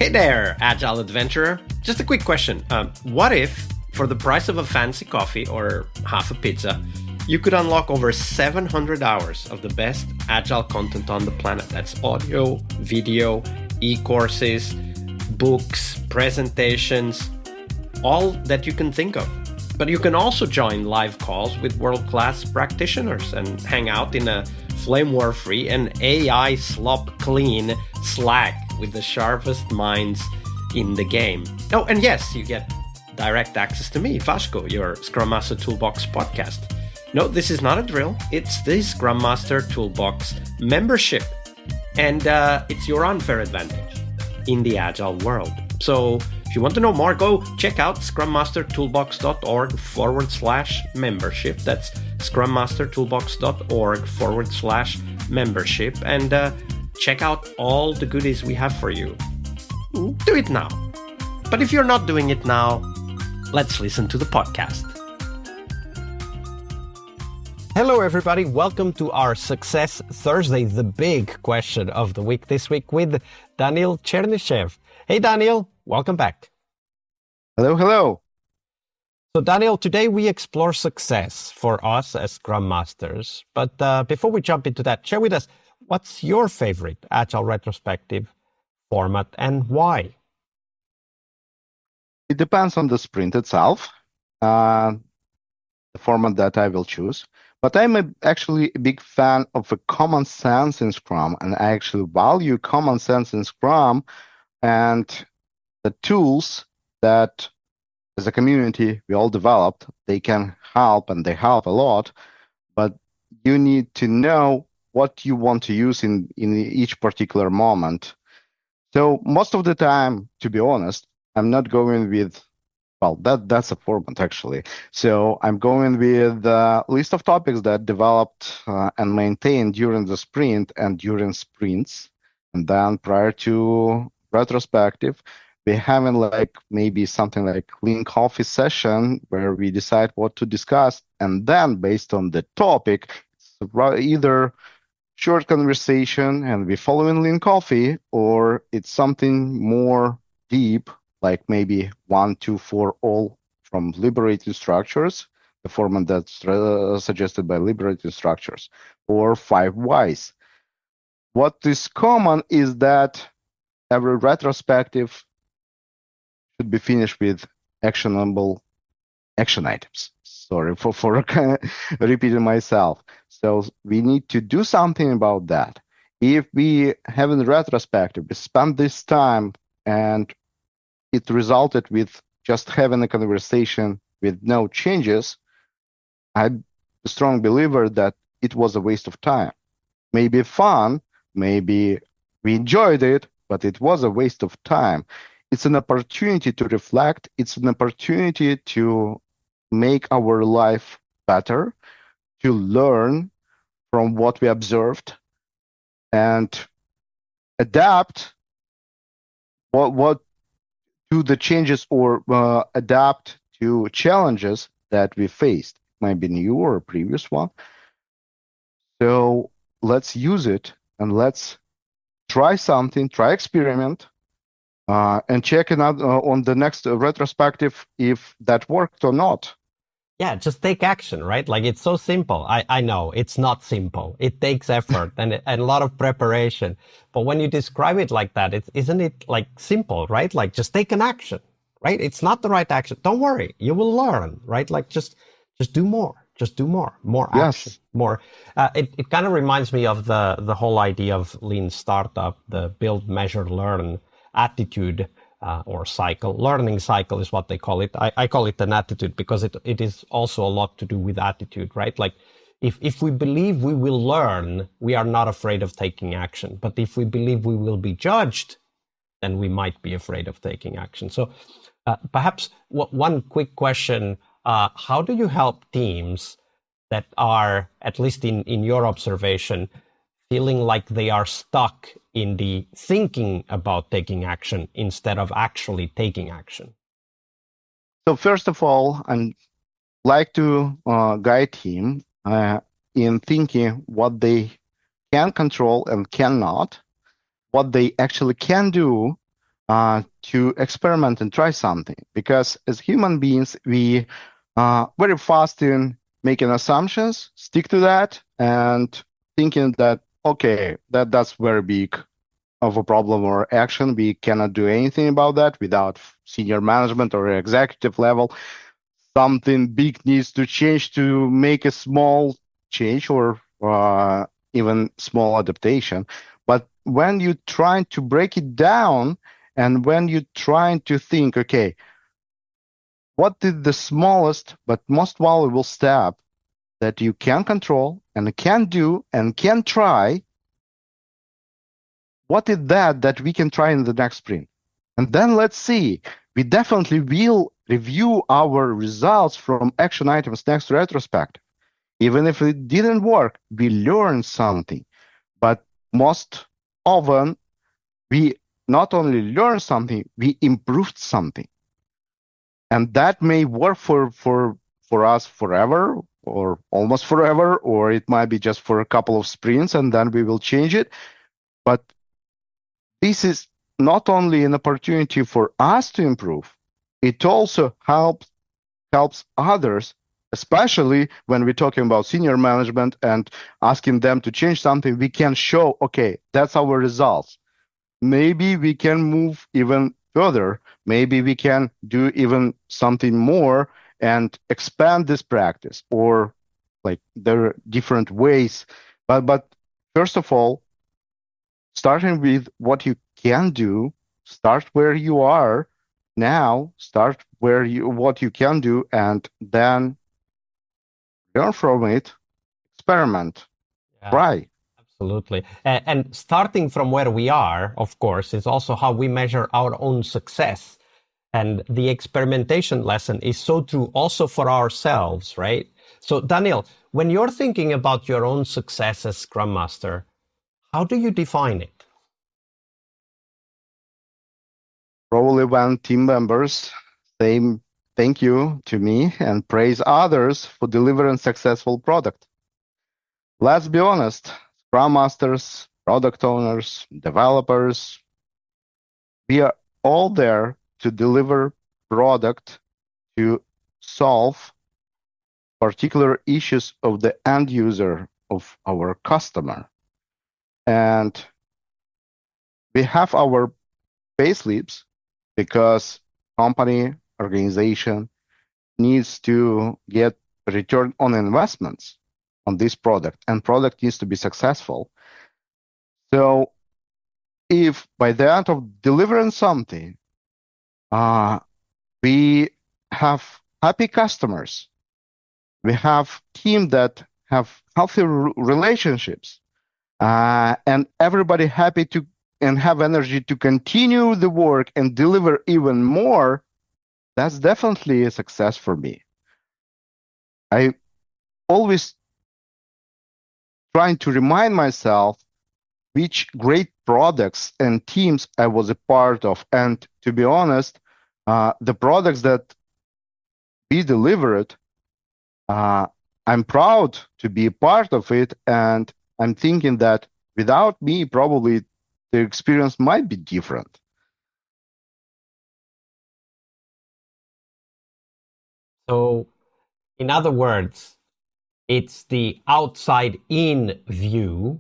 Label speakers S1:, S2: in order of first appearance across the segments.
S1: Hey there, Agile Adventurer. Just a quick question. What if, for the price of a fancy coffee or half a pizza, you could unlock over 700 hours of the best Agile content on the planet? That's audio, video, e-courses, books, presentations, all that you can think of. But you can also join live calls with world-class practitioners and hang out in a flame war-free and AI slop-clean Slack with the sharpest minds in the game. Oh, and yes, you get direct access to me, Vasco, your Scrum Master Toolbox podcast. No, this is not a drill. It's the Scrum Master Toolbox membership. And it's your unfair advantage in the Agile world. So if you want to know more, go check out scrummastertoolbox.org/membership. That's scrummastertoolbox.org/membership. And check out all the goodies we have for you. Do it now. But if you're not doing it now, let's listen to the podcast. Hello, everybody. Welcome to our Success Thursday, the big question of the week this week with Danil Chernyshev. Hey, Danil, welcome back.
S2: Hello, hello.
S1: So, Danil, today we explore success for us as Scrum Masters. But before we jump into that, share with us, what's your favorite Agile retrospective format and why?
S2: It depends on the sprint itself, the format that I will choose. But I'm actually a big fan of a common sense in Scrum, and I actually value common sense in Scrum and the tools that as a community we all developed. They can help, and they help a lot, but you need to know what you want to use in each particular moment. So most of the time, to be honest, I'm not going with, well, that's a format actually. So I'm going with a list of topics that developed and maintained during the sprint and during sprints. And then prior to retrospective, we're having like maybe something like lean coffee session where we decide what to discuss. And then based on the topic, it's either short conversation and we follow in lean coffee, or it's something more deep, like maybe 1, 2, 4, all from liberated structures, the format that's suggested by liberated structures, or 5 whys. What is common is that every retrospective should be finished with actionable action items. Sorry for repeating myself. So we need to do something about that. If we have a retrospective, we spend this time and it resulted with just having a conversation with no changes, I'm a strong believer that it was a waste of time. Maybe fun, maybe we enjoyed it, but it was a waste of time. It's an opportunity to reflect. It's an opportunity to make our life better, to learn from what we observed and adapt what to the changes or adapt to challenges that we faced. It might be new or a previous one. So let's use it and let's try something, try experiment, and check it out on the next retrospective if that worked or not.
S1: Yeah, just take action, right? Like, it's so simple. I know it's not simple. It takes effort and a lot of preparation. But when you describe it like that, isn't it like simple, right? Like, just take an action, right? It's not the right action. Don't worry. You will learn, right? Like, just do more. Just do more action,
S2: Yes.
S1: more. It kind of reminds me of the whole idea of lean startup, the build, measure, learn attitude. Or cycle. Learning cycle is what they call it. I call it an attitude because it is also a lot to do with attitude, right? Like, if we believe we will learn, we are not afraid of taking action. But if we believe we will be judged, then we might be afraid of taking action. So perhaps one quick question, how do you help teams that are, at least in your observation, feeling like they are stuck in the thinking about taking action instead of actually taking action?
S2: So first of all, I'd like to guide team in thinking what they can control and cannot, what they actually can do, to experiment and try something. Because as human beings, we very fast in making assumptions, stick to that, and thinking that, okay, that's very big of a problem or action. We cannot do anything about that without senior management or executive level. Something big needs to change to make a small change or even small adaptation. But when you try to break it down and when you try to think, okay, what is the smallest but most valuable step that you can control and can do and can try? What is that we can try in the next sprint? And then let's see. We definitely will review our results from action items next retrospective. Even if it didn't work, we learned something. But most often, we not only learned something, we improved something. And that may work for us forever or almost forever, or it might be just for a couple of sprints and then we will change it. But this is not only an opportunity for us to improve, it also helps others, especially when we're talking about senior management and asking them to change something. We can show, okay, that's our results. Maybe we can move even further. Maybe we can do even something more and expand this practice, or like there are different ways. But first of all, starting with what you can do, start where you are now, start what you can do, and then learn from it, experiment,
S1: Yeah,
S2: try.
S1: absolutely. And starting from where we are, of course, is also how we measure our own success. And the experimentation lesson is so true also for ourselves, right? So, Daniel, when you're thinking about your own success as Scrum Master, how do you define it?
S2: Probably when team members say thank you to me and praise others for delivering successful product. Let's be honest, Scrum Masters, product owners, developers, we are all there to deliver product to solve particular issues of the end user, of our customer. And we have our pay slips because company, organization needs to get return on investments on this product, and product needs to be successful. So if by the end of delivering something, we have happy customers, we have team that have healthy relationships, and everybody happy to and have energy to continue the work and deliver even more, that's definitely a success for me. I always trying to remind myself which great products and teams I was a part of. And to be honest, the products that we delivered, I'm proud to be a part of it. And I'm thinking that without me, probably the experience might be different.
S1: So, in other words, it's the outside in view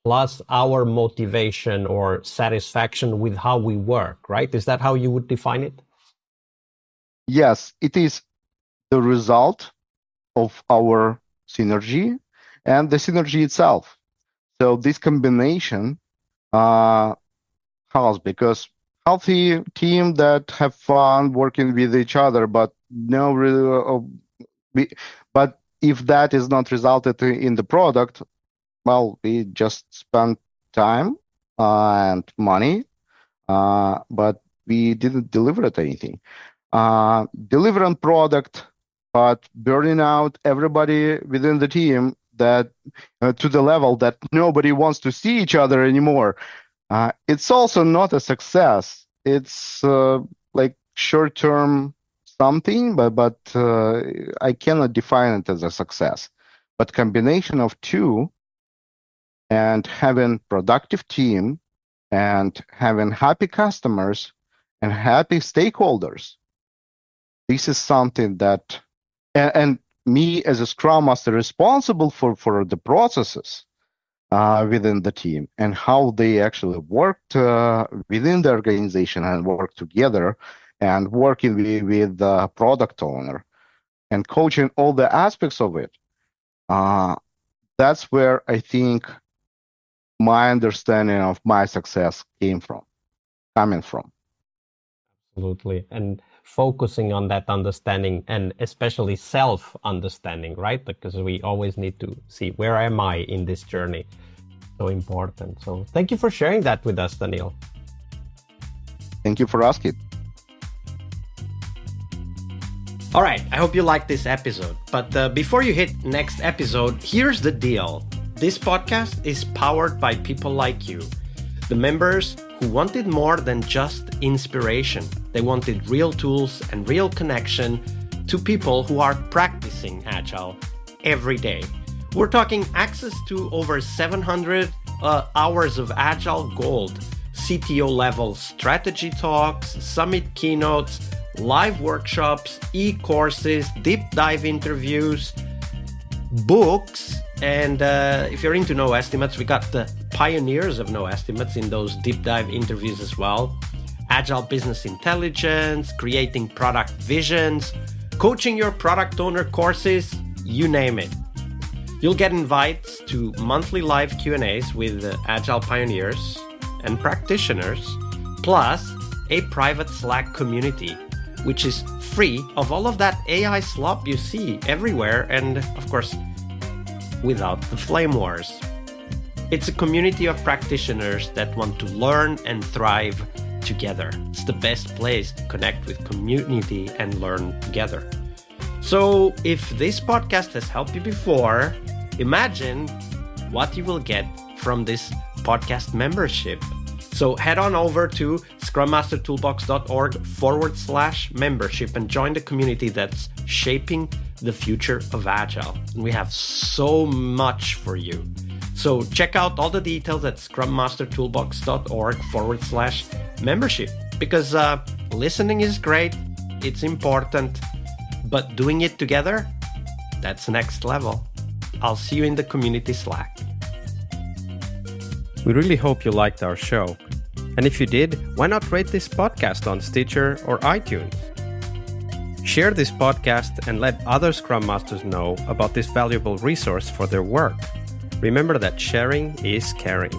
S1: plus our motivation or satisfaction with how we work, right? Is that how you would define it?
S2: Yes, it is the result of our synergy and the synergy itself. So this combination helps, because healthy team that have fun working with each other, but no real, but if that is not resulted in the product, well, we just spent time and money, but we didn't deliver it anything. Delivering product, but burning out everybody within the team that to the level that nobody wants to see each other anymore. It's also not a success. It's like short-term something, but I cannot define it as a success. But combination of two and having productive team and having happy customers, and happy stakeholders. This is something that, and me as a Scrum Master responsible for the processes within the team and how they actually worked within the organization and work together, and working with the product owner and coaching all the aspects of it. That's where I think my understanding of my success coming from.
S1: Absolutely. And focusing on that understanding, and especially self-understanding, right? Because we always need to see, where am I in this journey? So important. So thank you for sharing that with us, Danil.
S2: Thank you for asking.
S1: All right, I hope you liked this episode. But before you hit next episode, here's the deal. This podcast is powered by people like you, the members who wanted more than just inspiration. They wanted real tools and real connection to people who are practicing Agile every day. We're talking access to over 700 hours of Agile Gold, CTO level strategy talks, summit keynotes, live workshops, e-courses, deep dive interviews, books, and if you're into no estimates, we got the pioneers of no estimates in those deep dive interviews as well. Agile business intelligence, creating product visions, coaching your product owner courses, you name it. You'll get invites to monthly live Q&As with Agile pioneers and practitioners, plus a private Slack community, which is free of all of that AI slop you see everywhere, and of course, without the flame wars. It's a community of practitioners that want to learn and thrive together. It's the best place to connect with community and learn together. So if this podcast has helped you before, imagine what you will get from this podcast membership. So head on over to scrummastertoolbox.org/membership and join the community that's shaping the future of Agile. And we have so much for you. So check out all the details at scrummastertoolbox.org/membership, because listening is great, it's important, but doing it together, that's next level. I'll see you in the community Slack. We really hope you liked our show. And if you did, why not rate this podcast on Stitcher or iTunes? Share this podcast and let other Scrum Masters know about this valuable resource for their work. Remember that sharing is caring.